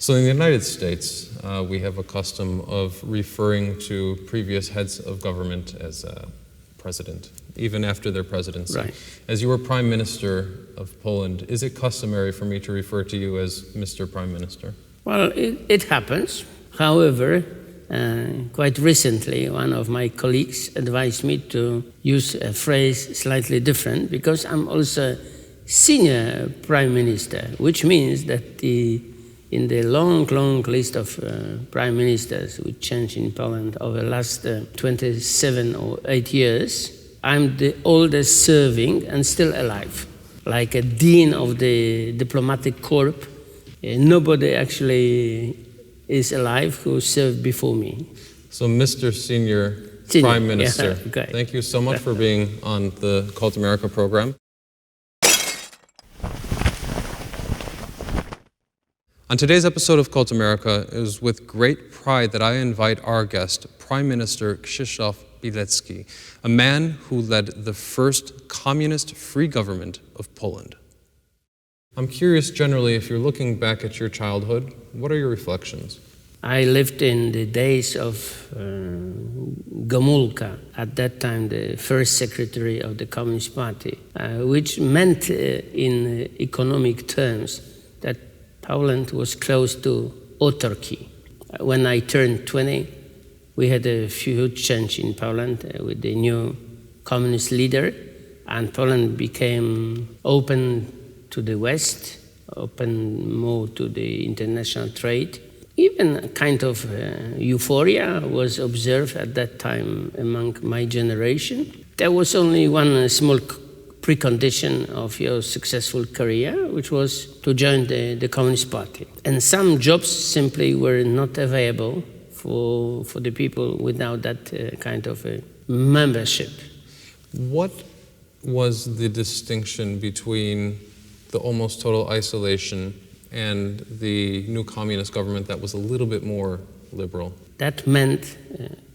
So in the United States, we have a custom of referring to previous heads of government as president, even after their presidency. Right. As you were Prime Minister of Poland, is it customary for me to refer to you as Mr. Prime Minister? Well, it happens. However, quite recently, one of my colleagues advised me to use a phrase slightly different, because I'm also senior Prime Minister, which means that in the long list of prime ministers which changed in Poland over the last 27 or 8 years, I'm the oldest serving and still alive. Like a dean of the diplomatic corps, nobody actually is alive who served before me. So Mr. Senior Prime Minister, yeah, okay. Thank you so much for being on the Cult America program. On today's episode of Cult America, it is with great pride that I invite our guest, Prime Minister Krzysztof Bielecki, a man who led the first communist-free government of Poland. I'm curious generally, if you're looking back at your childhood, what are your reflections? I lived in the days of Gomulka, at that time the first secretary of the Communist Party, which meant in economic terms that Poland was close to autarky. When I turned 20, we had a huge change in Poland with the new communist leader, and Poland became open to the West, open more to the international trade. Even a kind of euphoria was observed at that time among my generation. There was only one small precondition of your successful career, which was to join the Communist Party. And some jobs simply were not available for the people without that kind of a membership. What was the distinction between the almost total isolation and the new communist government that was a little bit more liberal? That meant,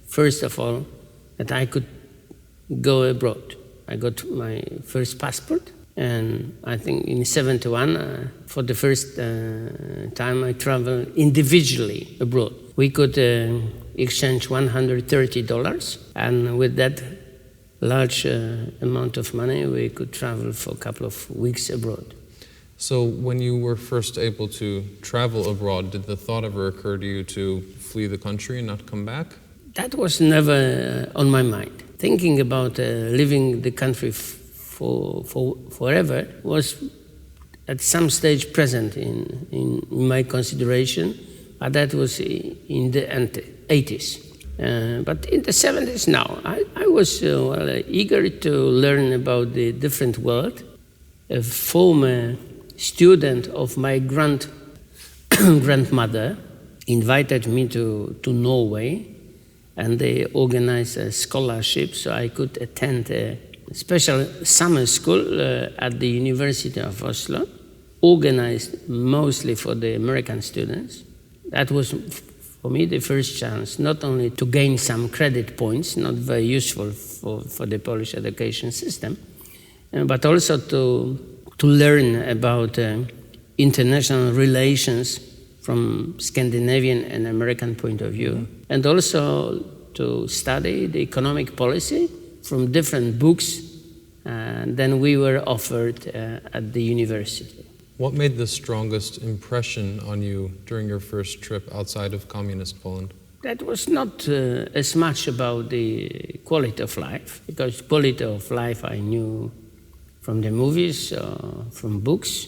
first of all, that I could go abroad. I got my first passport, and I think in 1971, for the first time, I traveled individually abroad. We could exchange $130, and with that large amount of money, we could travel for a couple of weeks abroad. So when you were first able to travel abroad, did the thought ever occur to you to flee the country and not come back? That was never on my mind. Thinking about leaving the country forever was at some stage present in my consideration, but that was in the 80s. But in the 70s now, I was eager to learn about the different world. A former student of my grandmother invited me to Norway, and they organized a scholarship so I could attend a special summer school at the University of Oslo, organized mostly for the American students. That was, for me, the first chance, not only to gain some credit points, not very useful for the Polish education system, but also to learn about international relations from Scandinavian and American point of view, and also to study the economic policy from different books than we were offered at the university. What made the strongest impression on you during your first trip outside of communist Poland? That was not as much about the quality of life, because quality of life I knew from the movies, from books,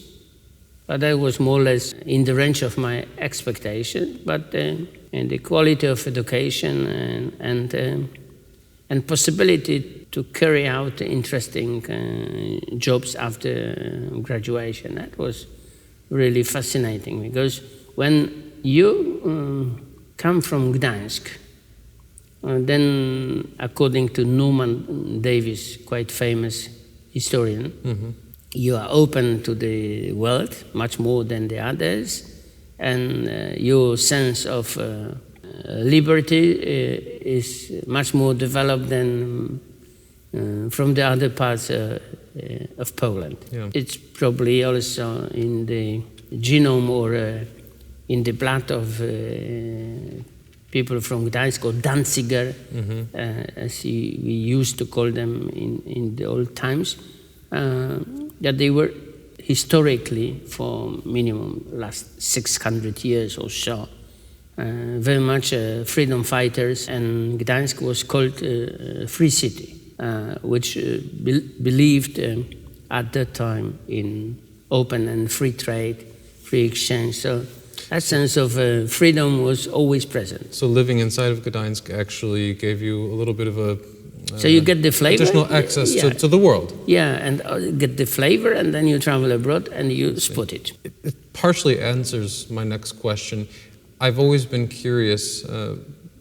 but that was more or less in the range of my expectation. But and the quality of education and possibility to carry out interesting jobs after graduation, that was really fascinating, because when you come from Gdańsk, then according to Norman Davies, quite famous historian, you are open to the world much more than the others, and your sense of liberty is much more developed than from the other parts of Poland. Yeah. It's probably also in the genome or in the blood of people from Gdańsk, or Danziger, as we used to call them in the old times, that they were historically, for minimum last 600 years or so, very much freedom fighters, and Gdańsk was called Free City, which believed at that time in open and free trade, free exchange. So that sense of freedom was always present. So living inside of Gdańsk actually gave you a little bit of a so you get the flavor, additional access to the world. Yeah, and get the flavor, and then you travel abroad and you spot it. It partially answers my next question. I've always been curious,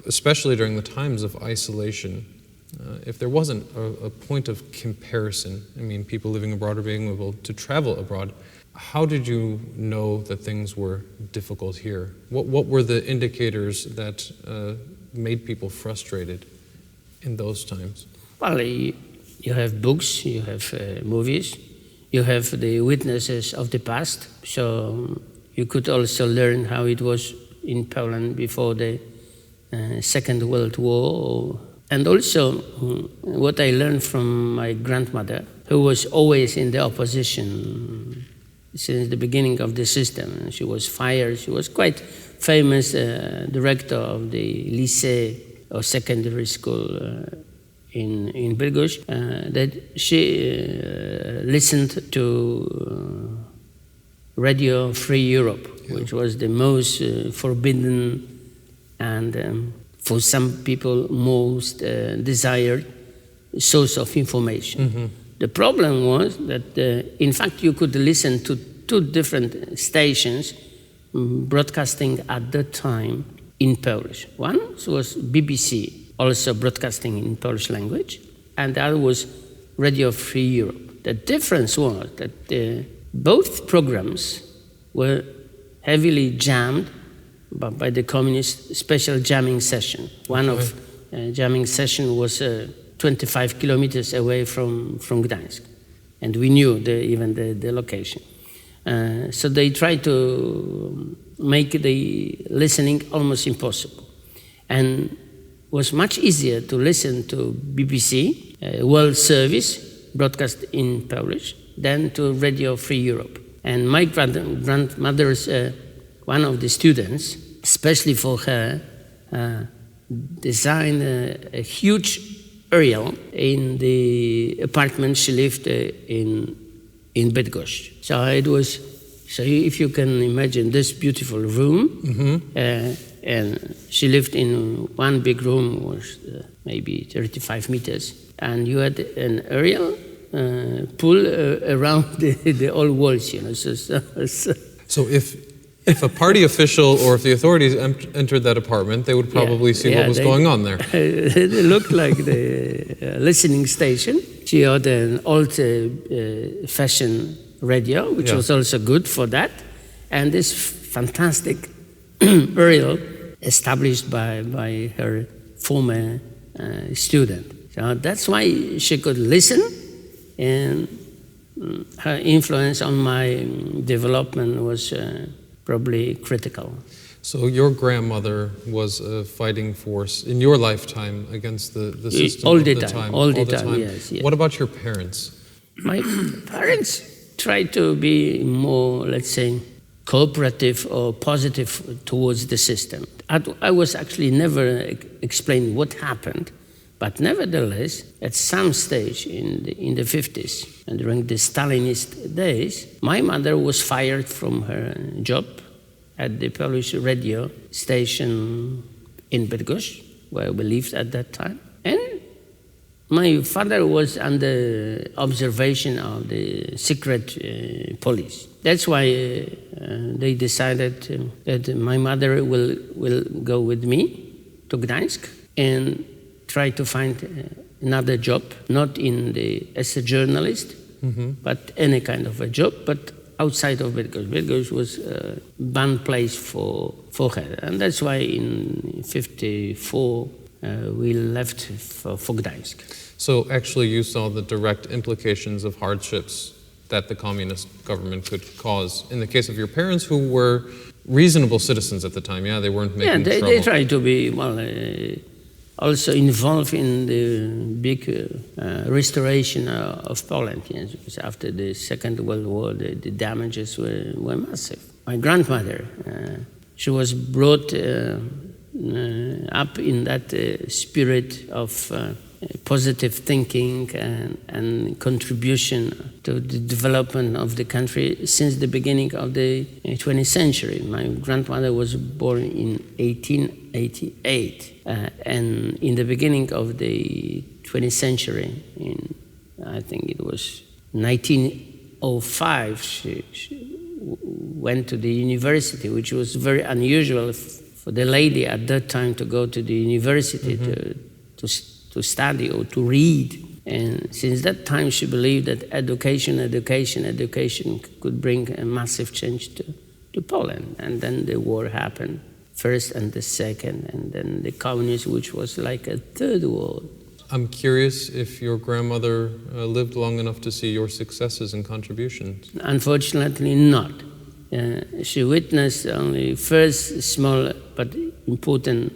especially during the times of isolation, if there wasn't a point of comparison. I mean, people living abroad or being able to travel abroad. How did you know that things were difficult here? What were the indicators that made people frustrated in those times? Well, you have books, you have movies, you have the witnesses of the past. So you could also learn how it was in Poland before the Second World War. And also what I learned from my grandmother, who was always in the opposition since the beginning of the system. She was fired. She was quite famous director of the lycée or secondary school in Bydgoszcz, that she listened to Radio Free Europe, which was the most forbidden and for some people most desired source of information. The problem was that, in fact, you could listen to two different stations broadcasting at that time in Polish. One was BBC, also broadcasting in Polish language, and the other was Radio Free Europe. The difference was that both programs were heavily jammed by the communist special jamming session. One of jamming session was 25 kilometers away from Gdańsk, and we knew even the location. So they tried to make the listening almost impossible, and was much easier to listen to BBC World Service broadcast in Polish than to Radio Free Europe. And my grandmother's one of the students, especially for her, designed a huge aerial in the apartment she lived in Bydgoszcz. So it was, so if you can imagine this beautiful room, and she lived in one big room, was maybe 35 meters, and you had an aerial pull around the all walls, you know. So if a party official or if the authorities entered that apartment, they would probably see what was going on there. It looked like the listening station. She had an old-fashioned radio, which was also good for that, and this fantastic aerial established by her former student. So that's why she could listen, and her influence on my development was probably critical. So your grandmother was a fighting force in your lifetime against the system all the of the time. time. All the time, yes. What about your parents? My parents tried to be more, let's say, cooperative or positive towards the system. I was actually never explained what happened, but nevertheless, at some stage in the 50s and during the Stalinist days, my mother was fired from her job at the Polish radio station in Bydgoszcz, where we lived at that time. And my father was under observation of the secret police. That's why they decided that my mother will go with me to Gdańsk and try to find another job, not as a journalist, but any kind of a job, but outside of Bydgoszcz. Bydgoszcz was a banned place for her. And that's why in 1954 we left for Gdańsk. So actually you saw the direct implications of hardships that the communist government could cause. In the case of your parents, who were reasonable citizens at the time. Yeah, they weren't making trouble. They tried to be, also involved in the big restoration of Poland. Yes, because after the Second World War, the damages were massive. My grandmother, she was brought up in that spirit of positive thinking and contribution to the development of the country since the beginning of the 20th century. My grandmother was born in 1888, and in the beginning of the 20th century, I think it was 1905, she went to the university, which was very unusual for the lady at that time to go to the university to study or to read. And since that time, she believed that education could bring a massive change to Poland. And then the war happened, first and the second, and then the communism, which was like a third war. I'm curious if your grandmother lived long enough to see your successes and contributions. Unfortunately not. She witnessed only first small but important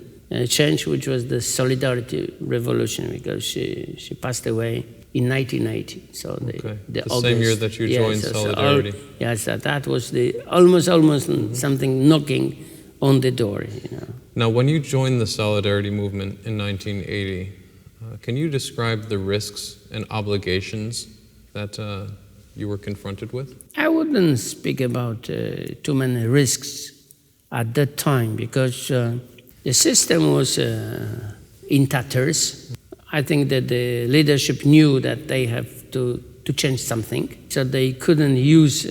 change, which was the Solidarity Revolution, because she passed away in 1980. So the same year that you joined Solidarity. That was the almost something knocking on the door. Now, when you joined the Solidarity movement in 1980, can you describe the risks and obligations that you were confronted with? I wouldn't speak about too many risks at that time, because the system was in tatters. I think that the leadership knew that they have to change something, so they couldn't use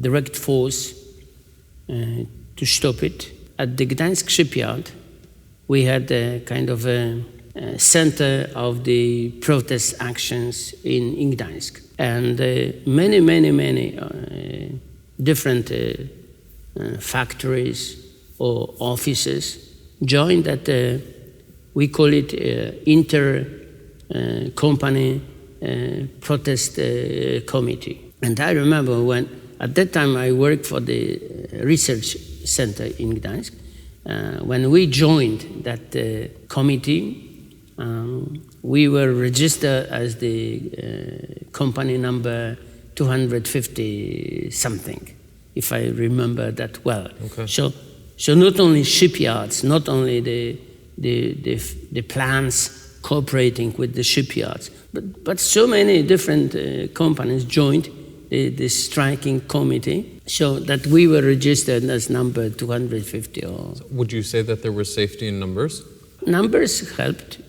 direct force to stop it. At the Gdańsk shipyard, we had a kind of a center of the protest actions in Gdańsk. And many different factories or offices joined that, we call it inter-company protest committee. And I remember when, at that time I worked for the research center in Gdańsk, when we joined that committee, we were registered as the company number 250 something, if I remember that well. Okay. So not only shipyards, not only the plants cooperating with the shipyards, but so many different companies joined the striking committee, so that we were registered as number 250. So would you say that there was safety in numbers? Numbers helped,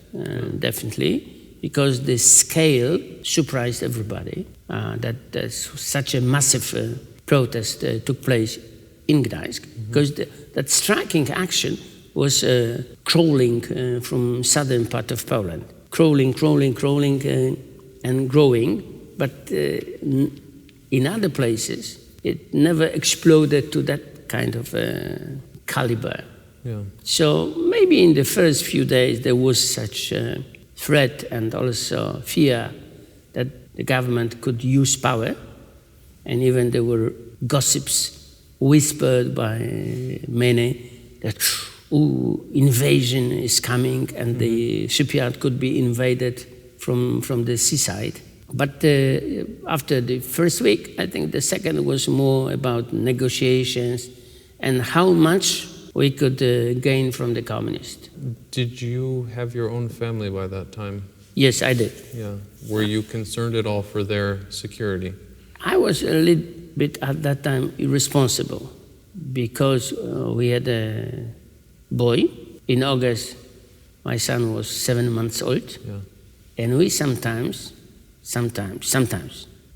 definitely, because the scale surprised everybody, that such a massive protest took place in Gdańsk, because that striking action was crawling from southern part of Poland, crawling and growing, but in other places it never exploded to that kind of caliber. Yeah. So maybe in the first few days there was such a threat and also fear that the government could use power, and even there were gossips whispered by many that invasion is coming and the shipyard could be invaded from the seaside. But after the first week, I think the second was more about negotiations and how much we could gain from the communists. Did you have your own family by that time? Yes, I did. Yeah. Were you concerned at all for their security? I was a little bit at that time irresponsible, because we had a boy. In August, my son was 7 months old. Yeah. And we sometimes,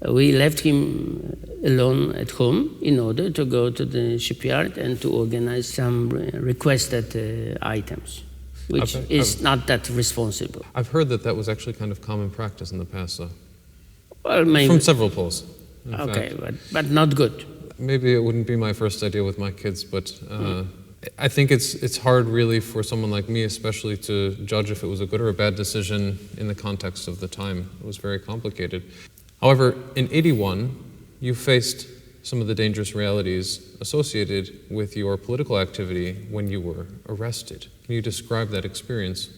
we left him alone at home in order to go to the shipyard and to organize some requested items, which is not that responsible. I've heard that was actually kind of common practice in the past, though. Well, maybe. From several polls. Okay, but not good. Maybe it wouldn't be my first idea with my kids, but I think it's hard really for someone like me especially to judge if it was a good or a bad decision in the context of the time. It was very complicated. However, in '81, you faced some of the dangerous realities associated with your political activity when you were arrested. Can you describe that experience?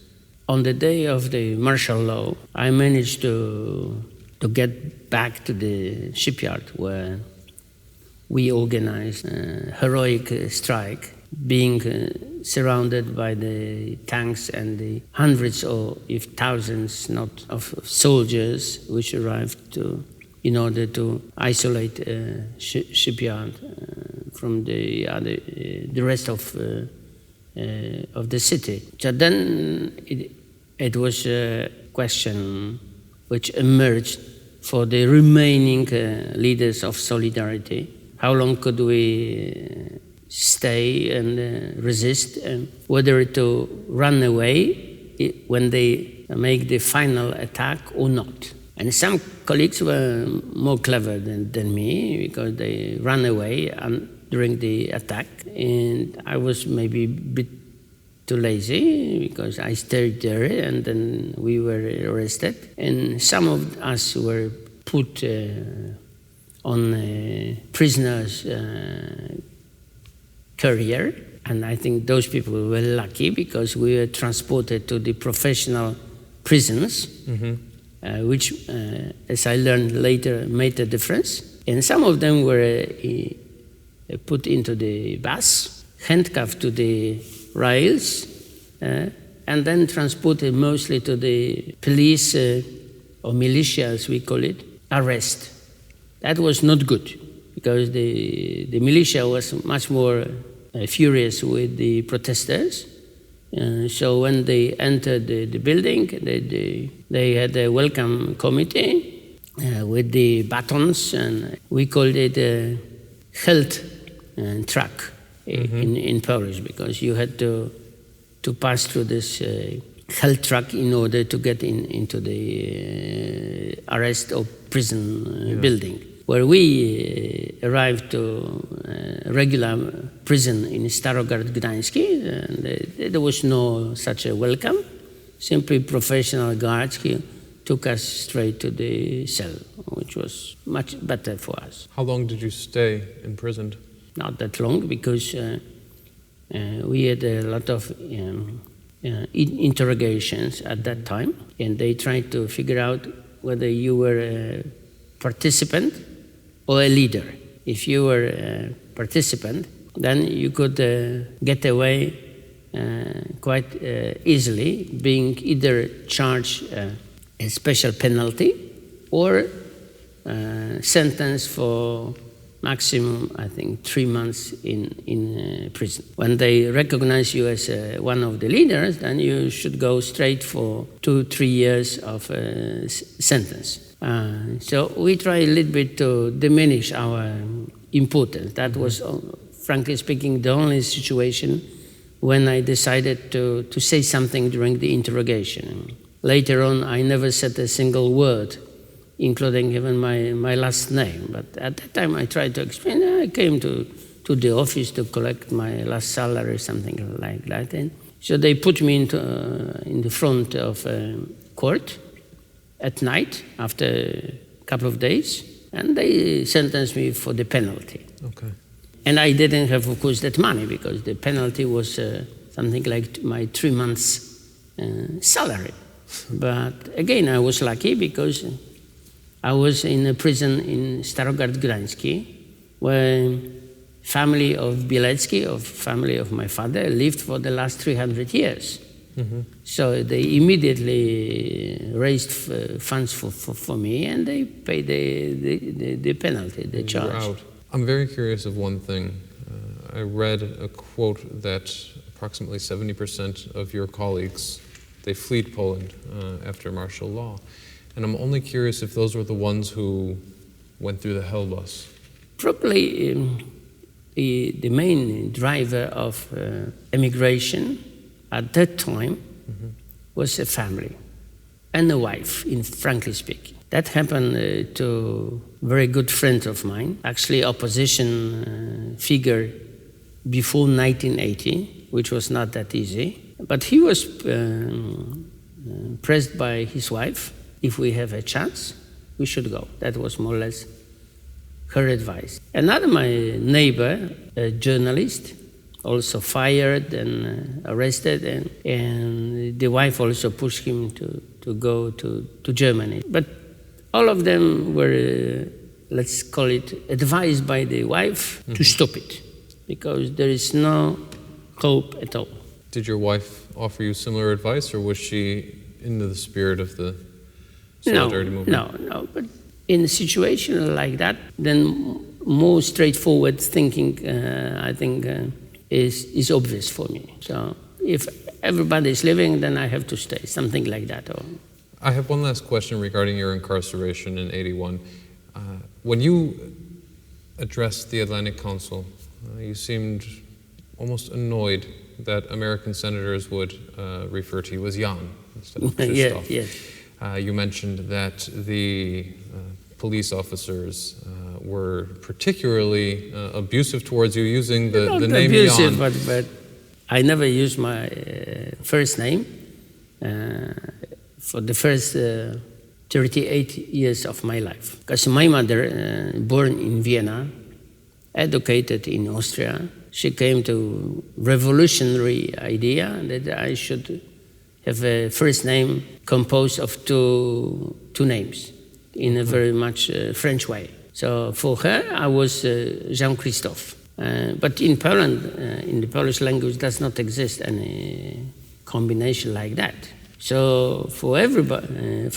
On the day of the martial law, I managed to get back to the shipyard where we organized a heroic strike, being surrounded by the tanks and the hundreds or if thousands not of soldiers which arrived in order to isolate shipyard from the rest of the city. So then it was a question which emerged for the remaining leaders of Solidarity. How long could we stay and resist, and whether to run away when they make the final attack or not? And some colleagues were more clever than me because they ran away during the attack, and I was maybe a bit too lazy because I stayed there, and then we were arrested. And some of us were put on prisoners' carrier, and I think those people were lucky because we were transported to the professional prisons, which, as I learned later, made a difference. And some of them were put into the bus, handcuffed to the rails, and then transported mostly to the police or militia, as we call it, arrest. That was not good because the militia was much more furious with the protesters. So when they entered the building, they had a welcome committee with the batons, and we called it a health truck in Polish, because you had to pass through this health truck in order to get into the arrest or prison building. Where we arrived to a regular prison in Starogard Gdański, and there was no such a welcome. Simply professional guards took us straight to the cell, which was much better for us. How long did you stay imprisoned? Not that long, because we had a lot of interrogations at that time, and they tried to figure out whether you were a participant or a leader. If you were a participant, then you could get away quite easily, being either charged a special penalty or sentenced for maximum, I think, 3 months in prison. When they recognize you as one of the leaders, then you should go straight for 2-3 years of sentence. So we try a little bit to diminish our importance. That was, frankly speaking, the only situation when I decided to say something during the interrogation. Later on, I never said a single word, including even my last name. But at that time, I tried to explain. I came to the office to collect my last salary, something like that. And so they put me in the front of court at night after a couple of days, and they sentenced me for the penalty. Okay. And I didn't have, of course, that money, because the penalty was something like my 3 months' salary. But again, I was lucky because I was in a prison in Starogard Gdański, where family of Bielecki, family of my father, lived for the last 300 years. So they immediately raised funds for me, and they paid the penalty, the charge. You're out. I'm very curious of one thing. I read a quote that approximately 70% of your colleagues, they fled Poland after martial law. And I'm only curious if those were the ones who went through the hell bus. Probably the main driver of emigration at that time was a family and a wife, frankly speaking. That happened to a very good friend of mine, actually opposition figure before 1980, which was not that easy. But he was pressed by his wife, if we have a chance, we should go. That was more or less her advice. Another, my neighbor, a journalist, also fired and arrested, and the wife also pushed him to go to Germany. But all of them were, let's call it, advised by the wife to stop it, because there is no hope at all. Did your wife offer you similar advice, or was she into the spirit of the solidarity movement? No. But in a situation like that, then more straightforward thinking, I think, is obvious for me. So if everybody is leaving, then I have to stay, something like that. I have one last question regarding your incarceration in '81. When you addressed the Atlantic Council, you seemed almost annoyed that American senators would refer to you as Jan instead of Krzysztof. Yes. You mentioned that the police officers were particularly abusive towards you, using the name abusive, Jan. but I never used my first name for the first 38 years of my life. Because my mother, born in Vienna, educated in Austria, she came to revolutionary idea that I should have a first name composed of two names in a very much French way. So for her, I was Jean-Christophe. But in Poland, in the Polish language, does not exist any combination like that. So for everybody,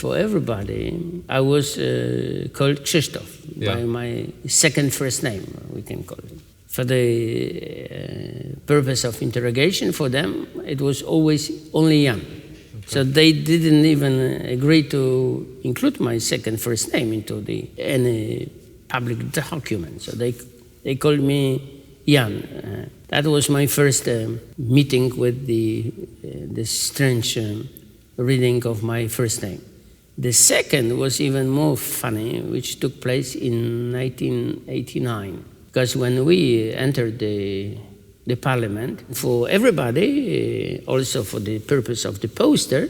I was called Krzysztof by my second first name, we can call it. For the purpose of interrogation, for them, it was always only Jan. Okay. So they didn't even agree to include my second first name into any public document. So they called me Jan. That was my first meeting with the strange reading of my first name. The second was even more funny, which took place in 1989. Because when we entered the parliament, for everybody, also for the purpose of the poster,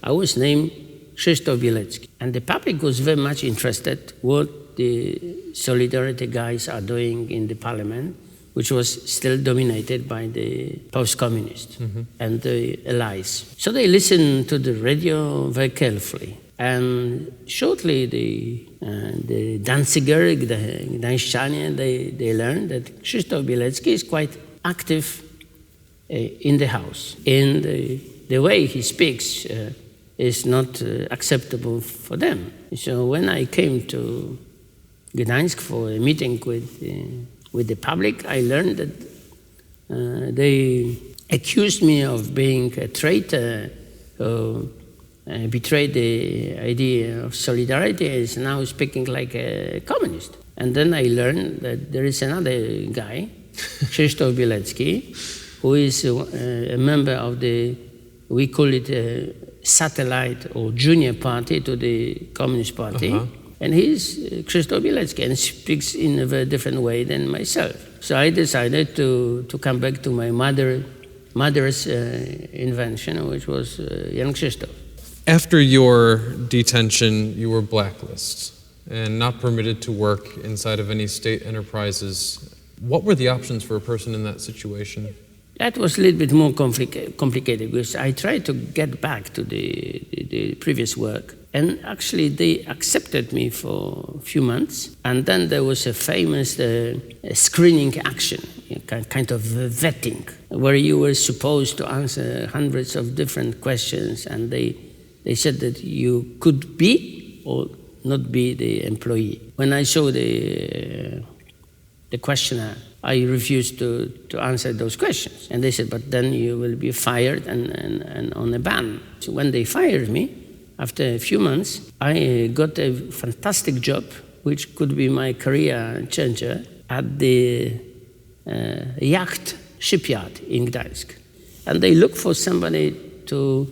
I was named Krzysztof Bielecki. And the public was very much interested what the Solidarity guys are doing in the parliament, which was still dominated by the post-communists and the allies. So they listened to the radio very carefully. And shortly, the Danziger, Gdańszczanie, they learned that Krzysztof Bielecki is quite active in the House. And the way he speaks is not acceptable for them. So when I came to Gdańsk for a meeting with the public, I learned that they accused me of being a traitor who betrayed the idea of solidarity, is now speaking like a communist. And then I learned that there is another guy, Krzysztof Bielecki, who is a member of we call it a satellite or junior party to the Communist Party. And he's Krzysztof Bielecki and speaks in a very different way than myself. So I decided to come back to my mother's invention, which was Jan Krzysztof. After your detention, you were blacklisted and not permitted to work inside of any state enterprises. What were the options for a person in that situation? That was a little bit more complicated because I tried to get back to the previous work. And actually, they accepted me for a few months. And then there was a famous screening action, kind of vetting, where you were supposed to answer hundreds of different questions. And they said that you could be or not be the employee. When I saw the questionnaire, I refused to answer those questions. And they said, but then you will be fired and on a ban. So when they fired me, after a few months, I got a fantastic job, which could be my career changer, at the yacht shipyard in Gdańsk. And they looked for somebody to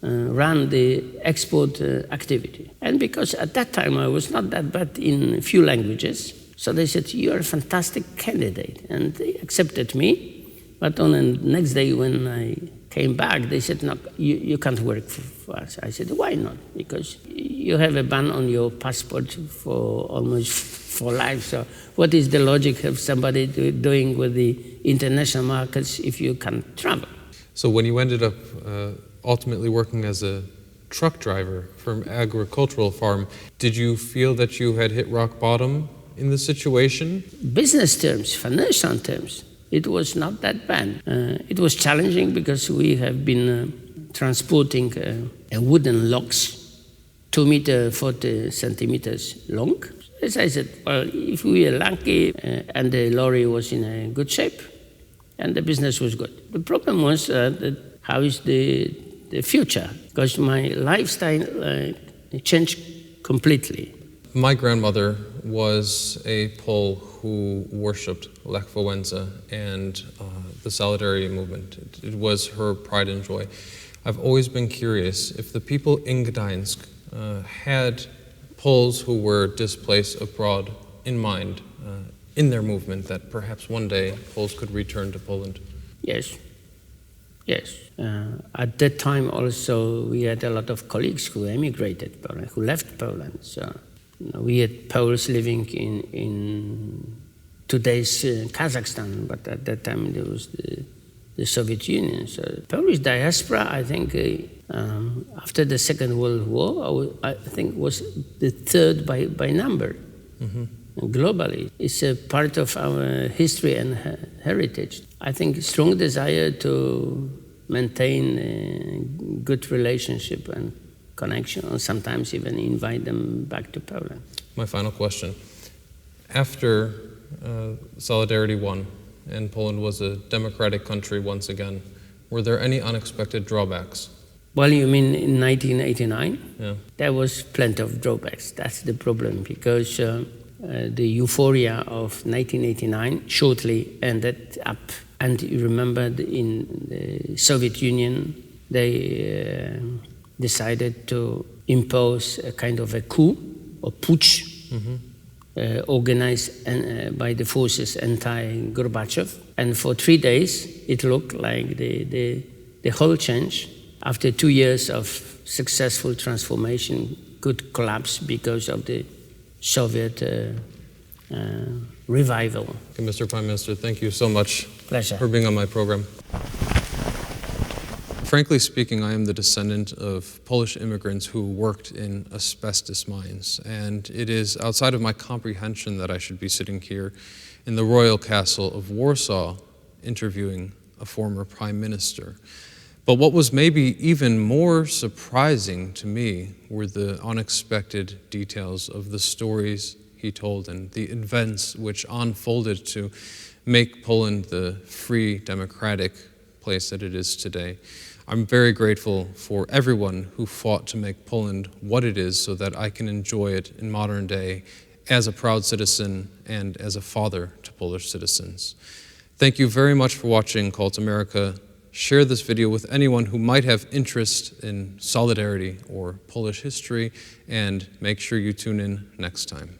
run the export activity. And because at that time I was not that bad in a few languages, so they said, you are a fantastic candidate. And they accepted me. But on the next day when I came back, they said, no, you can't work for us. I said, why not? Because you have a ban on your passport for almost for life. So what is the logic of somebody doing with the international markets if you can't travel? So when you ended up ultimately working as a truck driver for an agricultural farm, did you feel that you had hit rock bottom in the situation? Business terms, financial terms, it was not that bad. It was challenging because we have been transporting wooden logs, 2 meters, 40 centimeters long. As I said, well, if we were lucky and the lorry was in a good shape and the business was good. The problem was how is the future? Because my lifestyle changed completely. My grandmother was a Pole who worshipped Lech Wałęsa and the Solidarity movement. It was her pride and joy. I've always been curious if the people in Gdańsk had Poles who were displaced abroad in mind in their movement, that perhaps one day Poles could return to Poland. Yes. Yes. At that time also we had a lot of colleagues who emigrated Poland, who left Poland. So we had Poles living in today's Kazakhstan, but at that time there was the Soviet Union. So Polish diaspora, I think, after the Second World War, I think was the third by number. Mm-hmm. Globally. It's a part of our history and heritage. I think a strong desire to maintain a good relationship and connection, or sometimes even invite them back to Poland. My final question. After Solidarity won and Poland was a democratic country once again, were there any unexpected drawbacks? Well, you mean in 1989? Yeah. There was plenty of drawbacks. That's the problem, because the euphoria of 1989 shortly ended up. And you remember in the Soviet Union, they decided to impose a kind of a coup or putsch, organized by the forces anti-Gorbachev. And for 3 days, it looked like the whole change, after 2 years of successful transformation, could collapse because of the Soviet revival. Okay, Mr. Prime Minister, thank you so much Pleasure. for being on my program. Frankly speaking, I am the descendant of Polish immigrants who worked in asbestos mines, and it is outside of my comprehension that I should be sitting here in the royal castle of Warsaw interviewing a former prime minister. But what was maybe even more surprising to me were the unexpected details of the stories he told and the events which unfolded to make Poland the free, democratic place that it is today. I'm very grateful for everyone who fought to make Poland what it is so that I can enjoy it in modern day as a proud citizen and as a father to Polish citizens. Thank you very much for watching Kult America. Share this video with anyone who might have interest in solidarity or Polish history, and make sure you tune in next time.